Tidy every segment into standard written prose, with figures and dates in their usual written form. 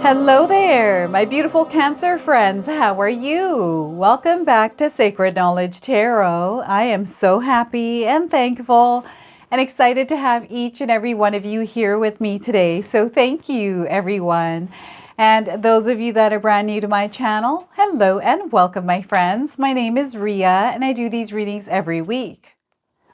Hello there, my beautiful Cancer friends. How are you? Welcome back to Sacred Knowledge Tarot. I am so happy and thankful and excited to have each and every one of you here with me today. So thank you, everyone. And those of you that are brand new to my channel, hello and welcome, my friends. My name is Ria and I do these readings every week.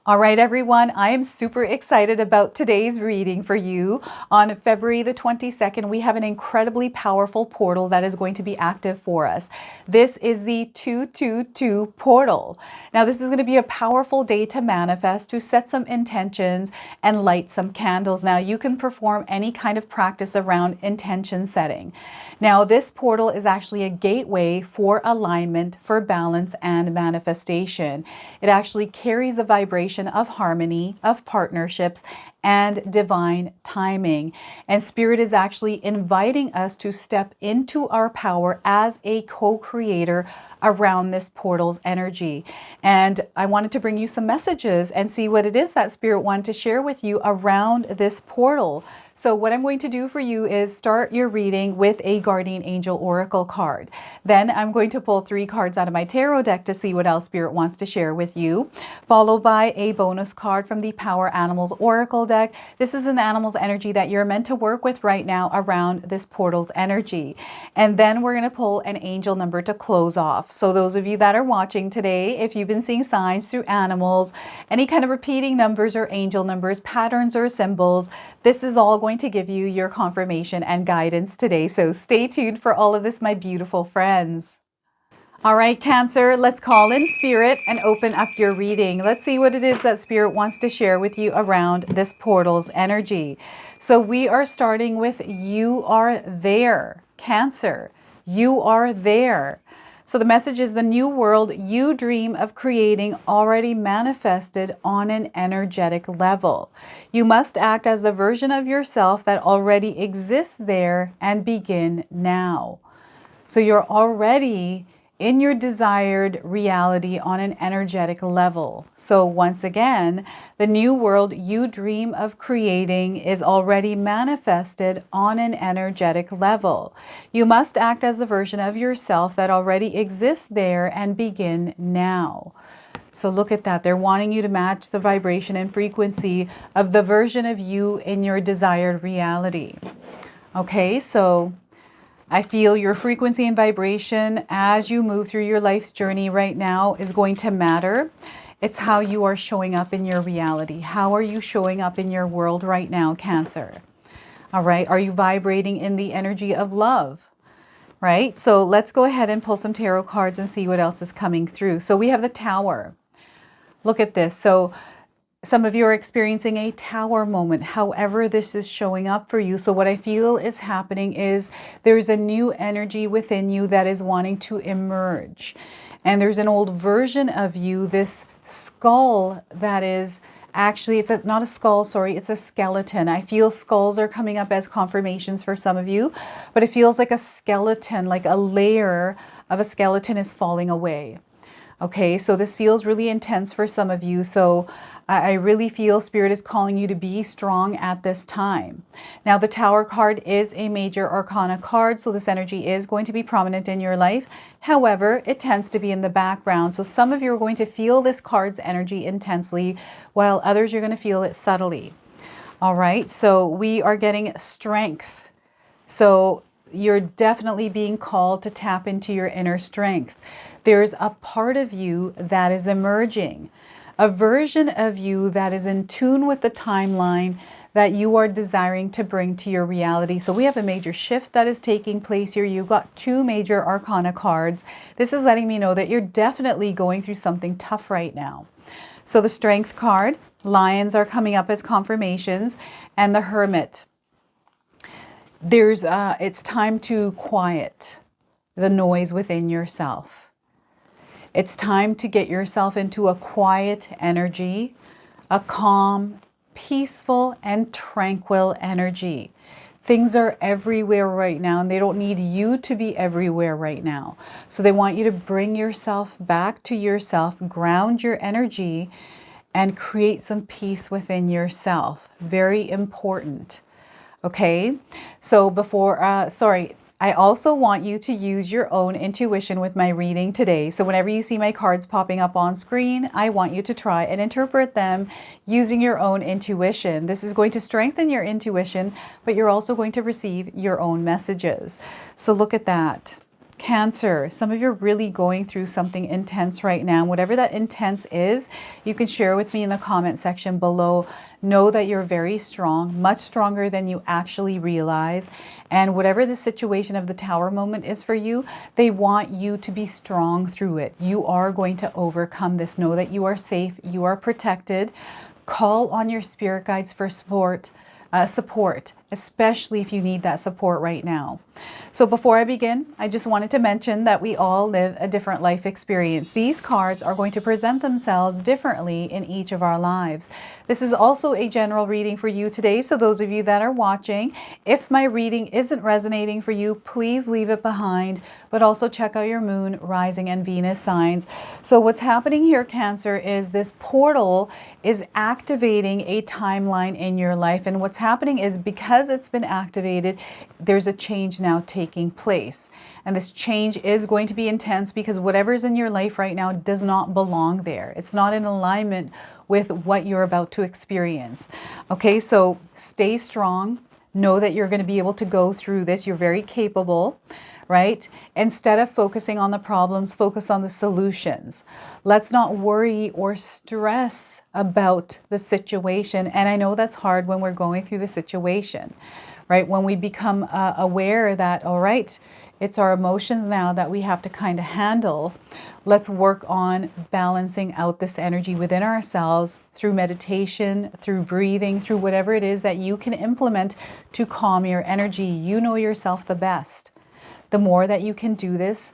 All right, everyone, I am super excited about today's reading for you. On February the 22nd, we have an incredibly powerful portal that is going to be active for us. This is the 222 portal. Now, this is going to be a powerful day to manifest, to set some intentions and light some candles. Now, you can perform any kind of practice around intention setting. Now, this portal is actually a gateway for alignment, for balance, and manifestation. It actually carries the vibration of harmony, of partnerships, and divine timing. And Spirit is actually inviting us to step into our power as a co-creator around this portal's energy. And I wanted to bring you some messages and see what it is that Spirit wanted to share with you around this portal. So what I'm going to do for you is start your reading with a Guardian Angel Oracle card. Then I'm going to pull 3 cards out of my tarot deck to see what else Spirit wants to share with you, followed by a bonus card from the Power Animals Oracle deck. This is an animal's energy that you're meant to work with right now around this portal's energy. And then we're going to pull an angel number to close off. So those of you that are watching today, if you've been seeing signs through animals, any kind of repeating numbers or angel numbers, patterns or symbols, this is all going to give you your confirmation and guidance today. So stay tuned for all of this, my beautiful friends. All right, Cancer, let's call in Spirit and open up your reading. Let's see what it is that Spirit wants to share with you around this portal's energy. So we are starting with you are there, Cancer. You are there. So the message is the new world you dream of creating already manifested on an energetic level. You must act as the version of yourself that already exists there and begin now. So you're already in your desired reality on an energetic level. So once again, the new world you dream of creating is already manifested on an energetic level. You must act as the version of yourself that already exists there and begin now. So look at that. They're wanting you to match the vibration and frequency of the version of you in your desired reality. Okay, so I feel your frequency and vibration as you move through your life's journey right now is going to matter. It's how you are showing up in your reality. How are you showing up in your world right now, Cancer? All right. Are you vibrating in the energy of love? Right? So let's go ahead and pull some tarot cards and see what else is coming through. So we have the Tower. Look at this. So some of you are experiencing a tower moment, however this is showing up for you. So what I feel is happening is there's a new energy within you that is wanting to emerge. And there's an old version of you, this skull that is actually, not a skull, sorry, it's a skeleton. I feel skulls are coming up as confirmations for some of you, but it feels like a skeleton, like a layer of a skeleton is falling away. Okay, so this feels really intense for some of you. So I really feel Spirit is calling you to be strong at this time. Now, the Tower card is a major arcana card, so this energy is going to be prominent in your life. However, it tends to be in the background. So some of you are going to feel this card's energy intensely, while others you're going to feel it subtly. All right, so we are getting strength. So you're definitely being called to tap into your inner strength. There's a part of you that is emerging, a version of you that is in tune with the timeline that you are desiring to bring to your reality. So we have a major shift that is taking place here. You've got 2 major arcana cards. This is letting me know that you're definitely going through something tough right now. So the Strength card, Lions are coming up as confirmations, and the Hermit. It's time to quiet the noise within yourself. It's time to get yourself into a quiet energy, a calm, peaceful, and tranquil energy. Things are everywhere right now, and they don't need you to be everywhere right now. So they want you to bring yourself back to yourself, ground your energy, and create some peace within yourself. Very important. Okay, so I also want you to use your own intuition with my reading today. So whenever you see my cards popping up on screen, I want you to try and interpret them using your own intuition. This is going to strengthen your intuition, but you're also going to receive your own messages. So look at that. Cancer, some of you are really going through something intense right now. Whatever that intense is, you can share with me in the comment section below. Know that you're very strong, much stronger than you actually realize. And whatever the situation of the Tower moment is for you, they want you to be strong through it. You are going to overcome this. Know that you are safe, you are protected. Call on your spirit guides for support, especially if you need that support right now. So before I begin, I just wanted to mention that we all live a different life experience. These cards are going to present themselves differently in each of our lives. This is also a general reading for you today. So those of you that are watching, if my reading isn't resonating for you, please leave it behind, but also check out your moon, rising, and Venus signs. So what's happening here, Cancer, is this portal is activating a timeline in your life. And what's happening is because it's been activated, there's a change now taking place. And this change is going to be intense because whatever's in your life right now does not belong there. It's not in alignment with what you're about to experience. Okay, so stay strong. Know that you're going to be able to go through this. You're very capable, right? Instead of focusing on the problems, focus on the solutions. Let's not worry or stress about the situation. And I know that's hard when we're going through the situation, right? When we become aware that, all right, it's our emotions now that we have to kind of handle. Let's work on balancing out this energy within ourselves through meditation, through breathing, through whatever it is that you can implement to calm your energy. You know yourself the best. The more that you can do this,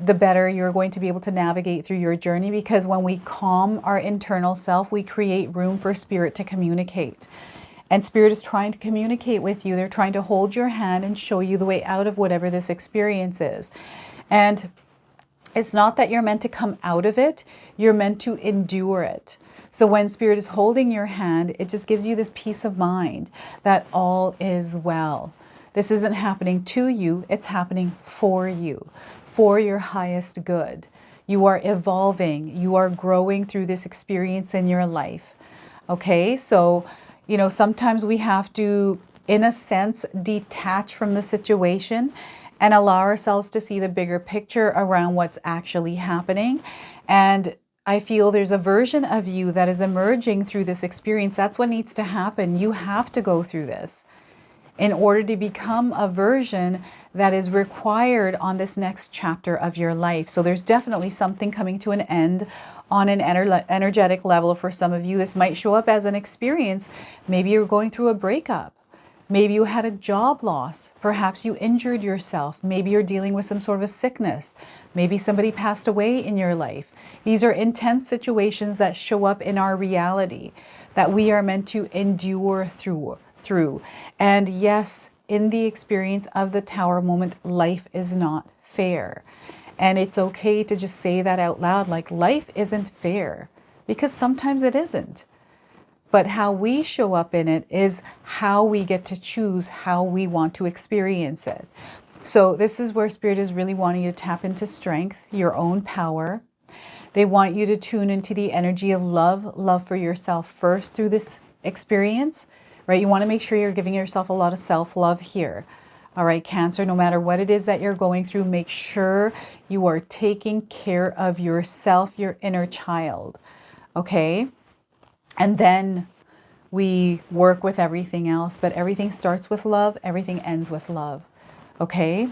the better you're going to be able to navigate through your journey, because when we calm our internal self, we create room for spirit to communicate. And spirit is trying to communicate with you. They're trying to hold your hand and show you the way out of whatever this experience is. And it's not that you're meant to come out of it, you're meant to endure it. So when spirit is holding your hand, it just gives you this peace of mind that all is well. This isn't happening to you, it's happening for you, for your highest good. You are evolving, you are growing through this experience in your life. Okay, so, you know, sometimes we have to, in a sense, detach from the situation and allow ourselves to see the bigger picture around what's actually happening. And I feel there's a version of you that is emerging through this experience. That's what needs to happen. You have to go through this in order to become a version that is required on this next chapter of your life. So there's definitely something coming to an end on an energetic level for some of you. This might show up as an experience. Maybe you're going through a breakup. Maybe you had a job loss. Perhaps you injured yourself. Maybe you're dealing with some sort of a sickness. Maybe somebody passed away in your life. These are intense situations that show up in our reality that we are meant to endure through. And yes, in the experience of the Tower moment, life is not fair. And it's okay to just say that out loud, like, life isn't fair, because sometimes it isn't. But how we show up in it is how we get to choose how we want to experience it. So this is where spirit is really wanting you to tap into strength, your own power. They want you to tune into the energy of love for yourself first through this experience. Right? You want to make sure you're giving yourself a lot of self-love here. All right, Cancer, no matter what it is that you're going through, make sure you are taking care of yourself, your inner child. Okay? And then we work with everything else, but everything starts with love, everything ends with love. Okay?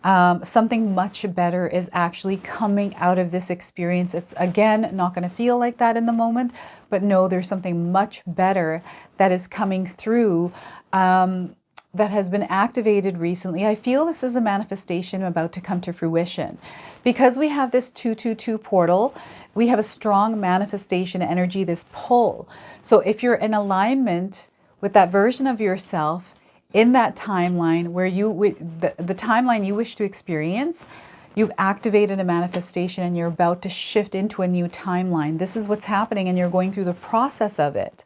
Something much better is actually coming out of this experience. It's, again, not going to feel like that in the moment, but no, there's something much better that is coming through that has been activated recently. I feel this is a manifestation about to come to fruition. Because we have this 222 portal, we have a strong manifestation energy, this pull. So if you're in alignment with that version of yourself, in that timeline where the timeline you wish to experience, you've activated a manifestation and you're about to shift into a new timeline. This is what's happening, and you're going through the process of it.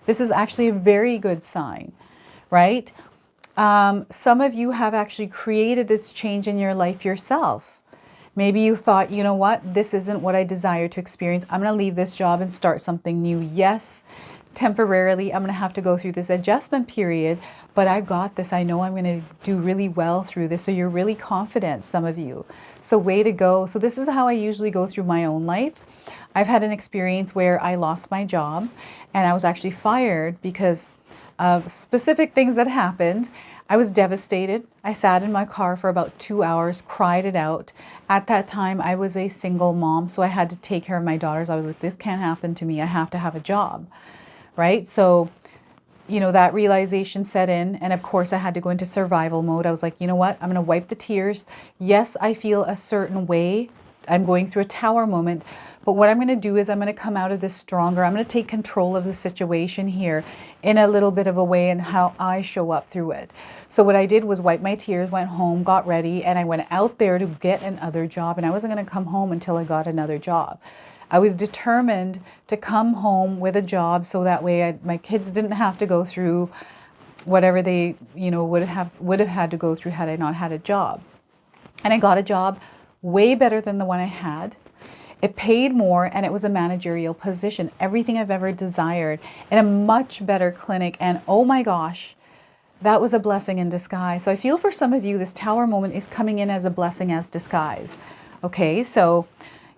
This is actually a very good sign, right? Some of you have actually created this change in your life yourself. Maybe you thought, you know what, this isn't what I desire to experience. I'm going to leave this job and start something new. Yes, temporarily, I'm going to have to go through this adjustment period, but I've got this. I know I'm going to do really well through this. So you're really confident, some of you. So way to go. So this is how I usually go through my own life. I've had an experience where I lost my job and I was actually fired because of specific things that happened. I was devastated. I sat in my car for about 2 hours, cried it out. At that time, I was a single mom, so I had to take care of my daughters. I was like, this can't happen to me. I have to have a job, right? So, you know, that realization set in. And of course, I had to go into survival mode. I was like, you know what? I'm going to wipe the tears. Yes, I feel a certain way. I'm going through a tower moment. But what I'm going to do is I'm going to come out of this stronger. I'm going to take control of the situation here in a little bit of a way and how I show up through it. So what I did was wipe my tears, went home, got ready, and I went out there to get another job. And I wasn't going to come home until I got another job. I was determined to come home with a job so that way my kids didn't have to go through whatever they, you know, would have had to go through had I not had a job. And I got a job way better than the one I had. It paid more and it was a managerial position, everything I've ever desired, in a much better clinic. And oh my gosh, that was a blessing in disguise. So I feel for some of you, this tower moment is coming in as a blessing as disguise. Okay, so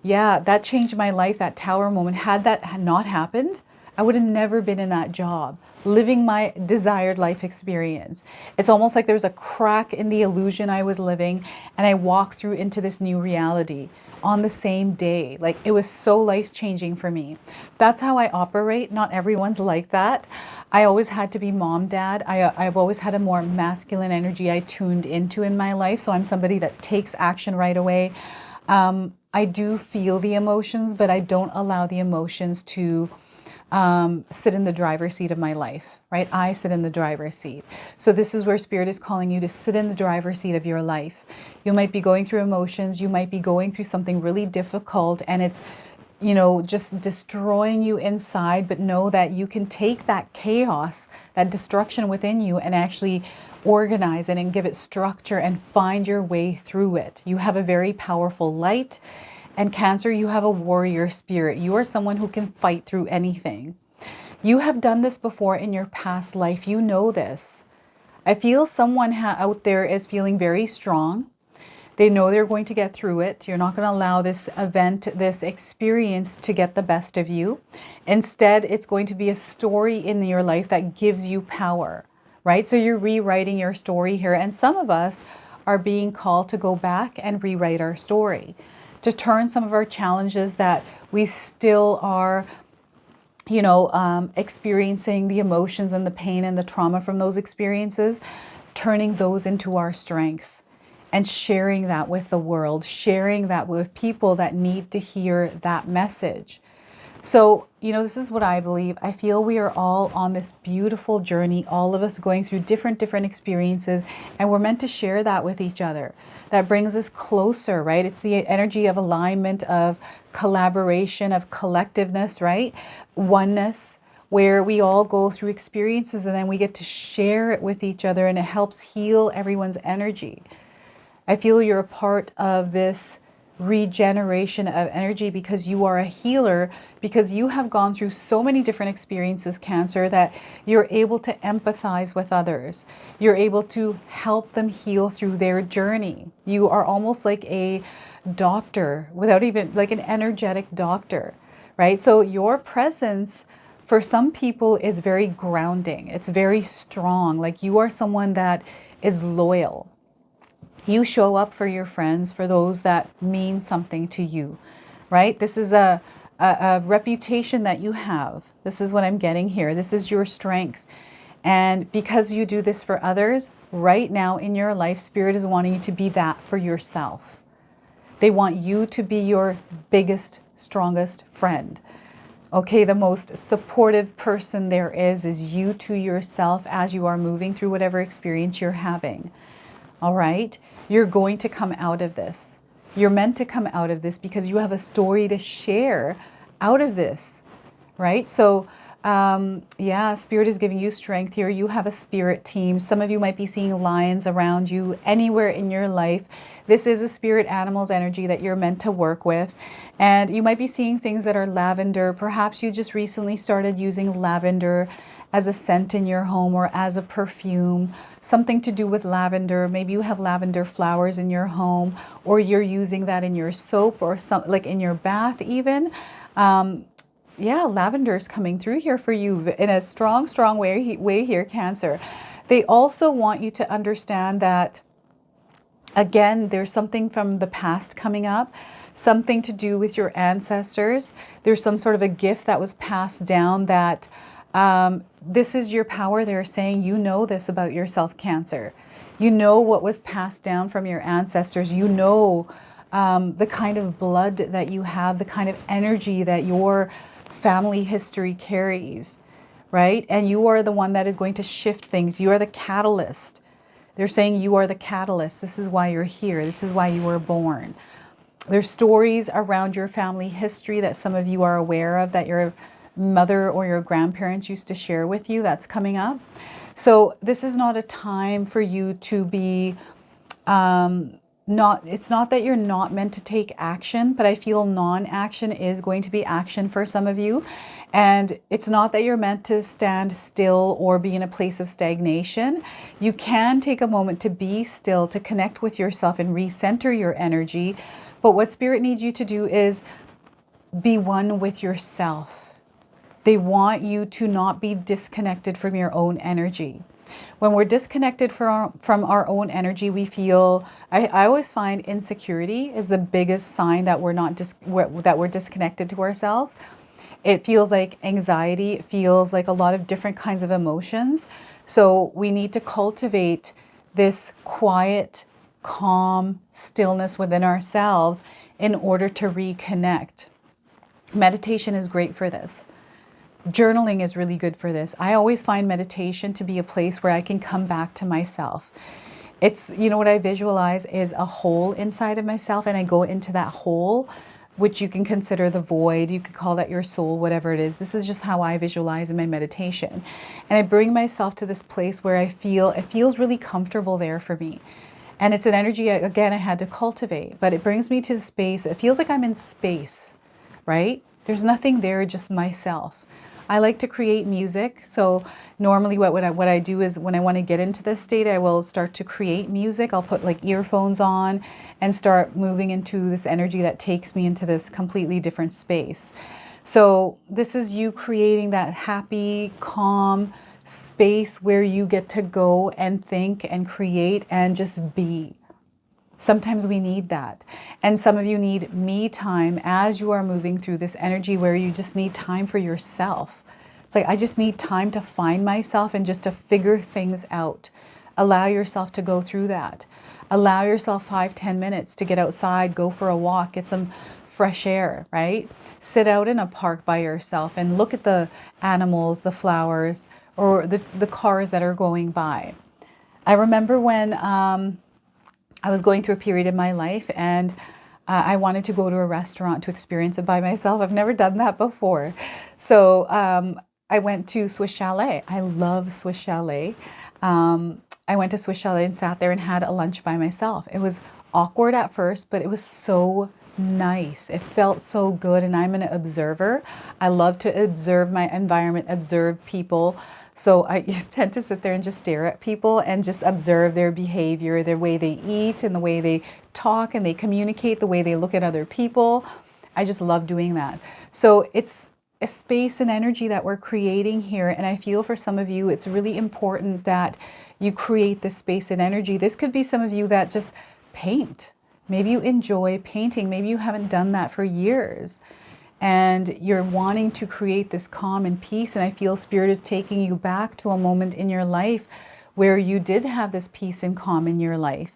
yeah, that changed my life, that tower moment. Had that not happened, I would have never been in that job, living my desired life experience. It's almost like there was a crack in the illusion I was living, and I walked through into this new reality on the same day. Like, it was so life-changing for me. That's how I operate. Not everyone's like that. I always had to be mom, dad. I've always had a more masculine energy I tuned into in my life. So I'm somebody that takes action right away. I do feel the emotions, but I don't allow the emotions to sit in the driver's seat of my life, right? I sit in the driver's seat. So this is where Spirit is calling you to sit in the driver's seat of your life. You might be going through emotions. You might be going through something really difficult and it's, you know, just destroying you inside, but know that you can take that chaos, that destruction within you and actually organize it and give it structure and find your way through it. You have a very powerful light. And Cancer, you have a warrior spirit. You are someone who can fight through anything. You have done this before in your past life. You know this. I feel someone out there is feeling very strong. They know they're going to get through it. You're not going to allow this event, this experience to get the best of you. Instead, it's going to be a story in your life that gives you power, right? So you're rewriting your story here. And some of us are being called to go back and rewrite our story, to turn some of our challenges that we still are, you know, experiencing the emotions and the pain and the trauma from those experiences, turning those into our strengths and sharing that with the world, sharing that with people that need to hear that message. So, you know, this is what I believe. I feel we are all on this beautiful journey, all of us going through different experiences, and we're meant to share that with each other. That brings us closer, right? It's the energy of alignment, of collaboration, of collectiveness, right? Oneness, where we all go through experiences and then we get to share it with each other and it helps heal everyone's energy. I feel you're a part of this regeneration of energy because you are a healer, because you have gone through so many different experiences, Cancer, that you're able to empathize with others. You're able to help them heal through their journey. You are almost like a doctor, without even like an energetic doctor, right? So your presence for some people is very grounding. It's very strong. Like you are someone that is loyal. You show up for your friends, for those that mean something to you, right? This is a reputation that you have. This is what I'm getting here. This is your strength. And because you do this for others, right now in your life, Spirit is wanting you to be that for yourself. They want you to be your biggest, strongest friend. Okay, the most supportive person there is you to yourself as you are moving through whatever experience you're having. All right, you're going to come out of this. You're meant to come out of this because you have a story to share out of this, right? So Yeah, Spirit is giving you strength here. You have a spirit team. Some of you might be seeing lions around you anywhere in your life. This is a spirit animal's energy that you're meant to work with. And you might be seeing things that are lavender. Perhaps you just recently started using lavender as a scent in your home or as a perfume, something to do with lavender. Maybe you have lavender flowers in your home, or you're using that in your soap or some, like in your bath even. Yeah, lavender is coming through here for you in a strong way here, Cancer. They also want you to understand that, again, there's something from the past coming up, something to do with your ancestors. There's some sort of a gift that was passed down that this is your power. They're saying you know this about yourself, Cancer. You know what was passed down from your ancestors. You know the kind of blood that you have, the kind of energy that your family history carries, right? And you are the one that is going to shift things. You are the catalyst. They're saying you are the catalyst. This is why you're here. This is why you were born. There's stories around your family history that some of you are aware of, that your mother or your grandparents used to share with you. That's coming up. So this is not a time for you to be it's not that you're not meant to take action, but I feel non-action is going to be action for some of you. And it's not that you're meant to stand still or be in a place of stagnation. You can take a moment to be still, to connect with yourself and recenter your energy. But what Spirit needs you to do is be one with yourself. They want you to not be disconnected from your own energy. When we're disconnected from our own energy, we feel, I always find insecurity is the biggest sign that we're disconnected to ourselves. It feels like anxiety. It feels like a lot of different kinds of emotions. So we need to cultivate this quiet, calm stillness within ourselves in order to reconnect. Meditation is great for this. Journaling is really good for this. I always find meditation to be a place where I can come back to myself. It's, you know, what I visualize is a hole inside of myself, and I go into that hole, which you can consider the void. You could call that your soul, whatever it is. This is just how I visualize in my meditation. And I bring myself to this place where it feels really comfortable there for me. And it's an energy, again, I had to cultivate, but it brings me to the space. It feels like I'm in space, right? There's nothing there, just myself. I like to create music. So normally what I do is when I want to get into this state, I will start to create music. I'll put like earphones on and start moving into this energy that takes me into this completely different space. So this is you creating that happy, calm space where you get to go and think and create and just be. Sometimes we need that. And some of you need me time as you are moving through this energy where you just need time for yourself. It's like, I just need time to find myself and just to figure things out. Allow yourself to go through that. Allow yourself 5-10 minutes to get outside, go for a walk, get some fresh air, right? Sit out in a park by yourself and look at the animals, the flowers, or the cars that are going by. I remember when I was going through a period in my life and I wanted to go to a restaurant to experience it by myself. I've never done that before. So I went to Swiss Chalet. I love Swiss Chalet. I went to Swiss Chalet and sat there and had a lunch by myself. It was awkward at first, but it was so nice. It felt so good. And I'm an observer. I love to observe my environment, observe people. So I tend to sit there and just stare at people and just observe their behavior, their way they eat and the way they talk and they communicate, the way they look at other people. I just love doing that. So it's a space and energy that we're creating here. And I feel for some of you, it's really important that you create this space and energy. This could be some of you that just paint. Maybe you enjoy painting. Maybe you haven't done that for years. And you're wanting to create this calm and peace. And I feel Spirit is taking you back to a moment in your life where you did have this peace and calm in your life.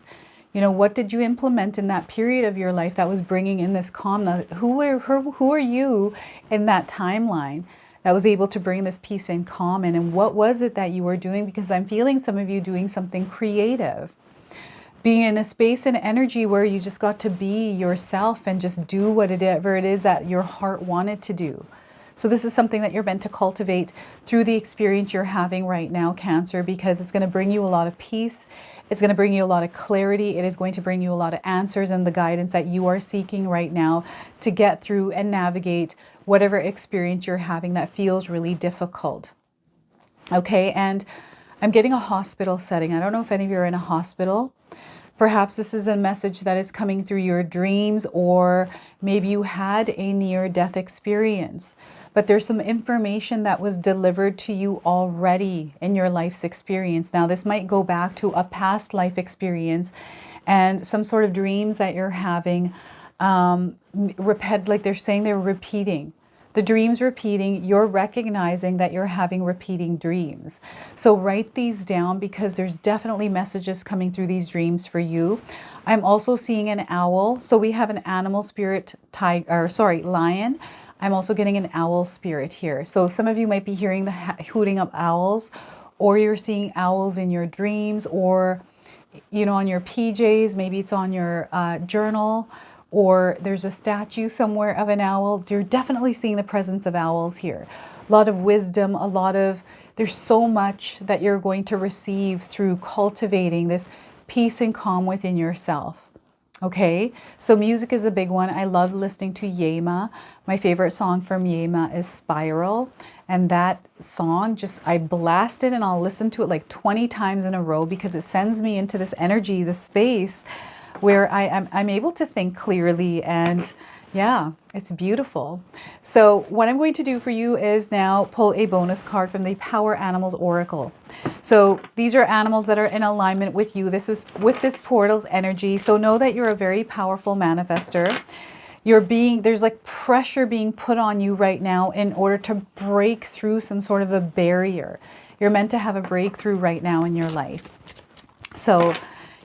You know, what did you implement in that period of your life that was bringing in this calm? Who are you in that timeline that was able to bring this peace and calm in? And what was it that you were doing? Because I'm feeling some of you doing something creative. Being in a space and energy where you just got to be yourself and just do whatever it is that your heart wanted to do, So this is something that you're meant to cultivate through the experience you're having right now, Cancer, because it's going to bring you a lot of peace. It's going to bring you a lot of clarity. It is going to bring you a lot of answers and the guidance that you are seeking right now to get through and navigate whatever experience you're having that feels really difficult. Okay, and I'm getting a hospital setting. I don't know if any of you are in a hospital. Perhaps this is a message that is coming through your dreams, or maybe you had a near-death experience. But there's some information that was delivered to you already in your life's experience. Now, this might go back to a past life experience and some sort of dreams that you're having, like they're saying they're repeating. The dreams repeating, you're recognizing that you're having repeating dreams. So write these down, because there's definitely messages coming through these dreams for you. I'm also seeing an owl. So we have an animal spirit, lion. I'm also getting an owl spirit here. So some of you might be hearing the hooting of owls, or you're seeing owls in your dreams, or, you know, on your PJs, maybe it's on your journal, or there's a statue somewhere of an owl. You're definitely seeing the presence of owls here. A lot of wisdom, there's so much that you're going to receive through cultivating this peace and calm within yourself. Okay, so music is a big one. I love listening to Yema. My favorite song from Yema is Spiral. And that song, I blast it and I'll listen to it like 20 times in a row, because it sends me into this energy, this space where I'm able to think clearly, and yeah, it's beautiful. So what I'm going to do for you is now pull a bonus card from the Power Animals Oracle. So these are animals that are in alignment with you. This is with this portal's energy. So know that you're a very powerful manifester. There's like pressure being put on you right now in order to break through some sort of a barrier. You're meant to have a breakthrough right now in your life. So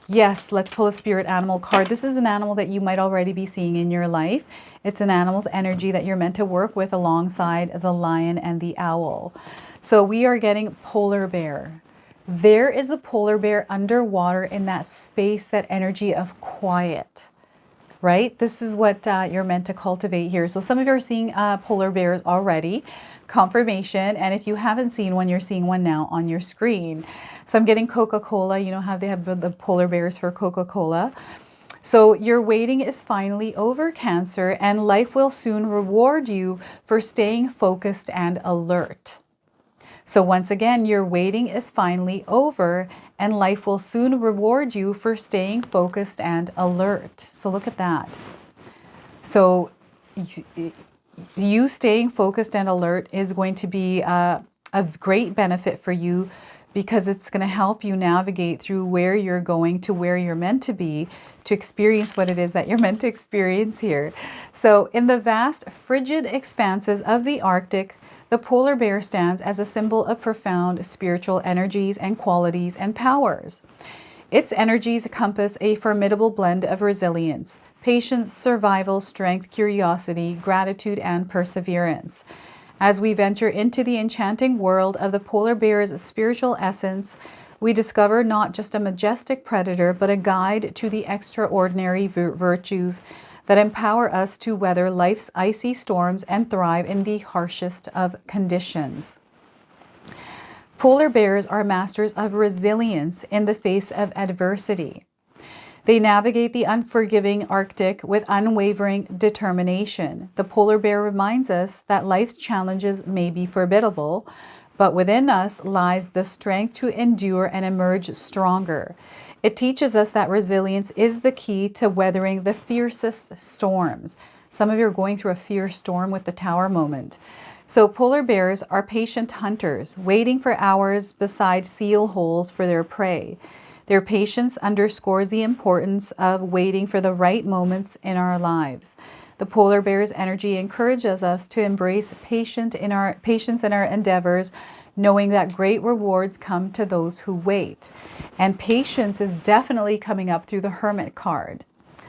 yes, let's pull a spirit animal card. This is an animal that you might already be seeing in your life. It's an animal's energy that you're meant to work with alongside the lion and the owl. So we are getting polar bear. There is the polar bear underwater in that space, that energy of quiet, right? This is what you're meant to cultivate here. So some of you are seeing polar bears already, confirmation. And if you haven't seen one, you're seeing one now on your screen. So I'm getting Coca-Cola. You know how they have the polar bears for Coca-Cola. So your waiting is finally over, Cancer, and life will soon reward you for staying focused and alert. So once again, your waiting is finally over, and life will soon reward you for staying focused and alert. So look at that. So you staying focused and alert is going to be a great benefit for you, because it's going to help you navigate through where you're going to where you're meant to be, to experience what it is that you're meant to experience here. So in the vast, frigid expanses of the Arctic, the polar bear stands as a symbol of profound spiritual energies and qualities and powers. Its energies encompass a formidable blend of resilience, patience, survival, strength, curiosity, gratitude, and perseverance. As we venture into the enchanting world of the polar bear's spiritual essence, we discover not just a majestic predator, but a guide to the extraordinary virtues that empower us to weather life's icy storms and thrive in the harshest of conditions. Polar bears are masters of resilience in the face of adversity. They navigate the unforgiving Arctic with unwavering determination. The polar bear reminds us that life's challenges may be formidable, but within us lies the strength to endure and emerge stronger. It teaches us that resilience is the key to weathering the fiercest storms. Some of you are going through a fierce storm with the Tower moment. So polar bears are patient hunters, waiting for hours beside seal holes for their prey. Their patience underscores the importance of waiting for the right moments in our lives. The polar bear's energy encourages us to embrace patience in our endeavors, knowing that great rewards come to those who wait. And patience is definitely coming up through the Hermit card.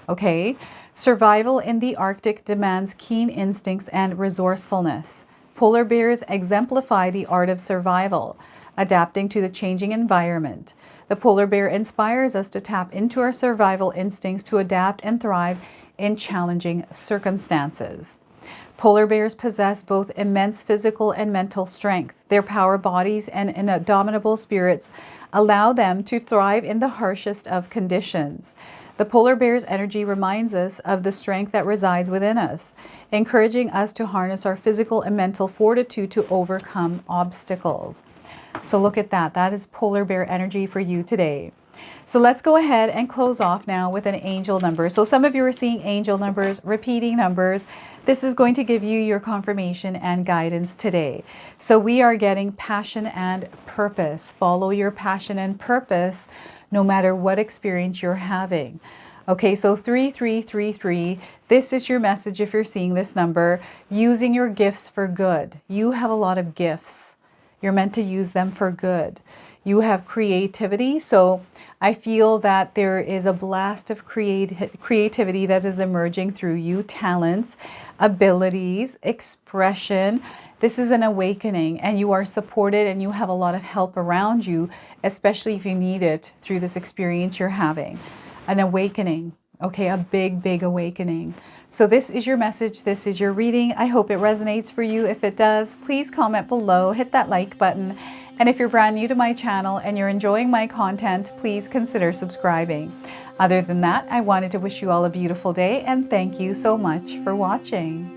Okay, survival in the Arctic demands keen instincts and resourcefulness. Polar bears exemplify the art of survival, adapting to the changing environment. The polar bear inspires us to tap into our survival instincts to adapt and thrive in challenging circumstances. Polar bears possess both immense physical and mental strength. Their power bodies and indomitable spirits allow them to thrive in the harshest of conditions. The polar bear's energy reminds us of the strength that resides within us, encouraging us to harness our physical and mental fortitude to overcome obstacles. So look at that. That is polar bear energy for you today. So let's go ahead and close off now with an angel number. So some of you are seeing angel numbers, repeating numbers. This is going to give you your confirmation and guidance today. So we are getting passion and purpose. Follow your passion and purpose no matter what experience you're having. Okay, so 3333, this is your message if you're seeing this number, using your gifts for good. You have a lot of gifts. You're meant to use them for good. You have creativity, so I feel that there is a blast of creativity that is emerging through you, talents, abilities, expression. This is an awakening, and you are supported and you have a lot of help around you, especially if you need it through this experience you're having. An awakening. Okay, a big awakening. So this is your message. This is your reading. I hope it resonates for you. If it does, please comment below, hit that like button. And if you're brand new to my channel and you're enjoying my content, please consider subscribing. Other than that, I wanted to wish you all a beautiful day and thank you so much for watching.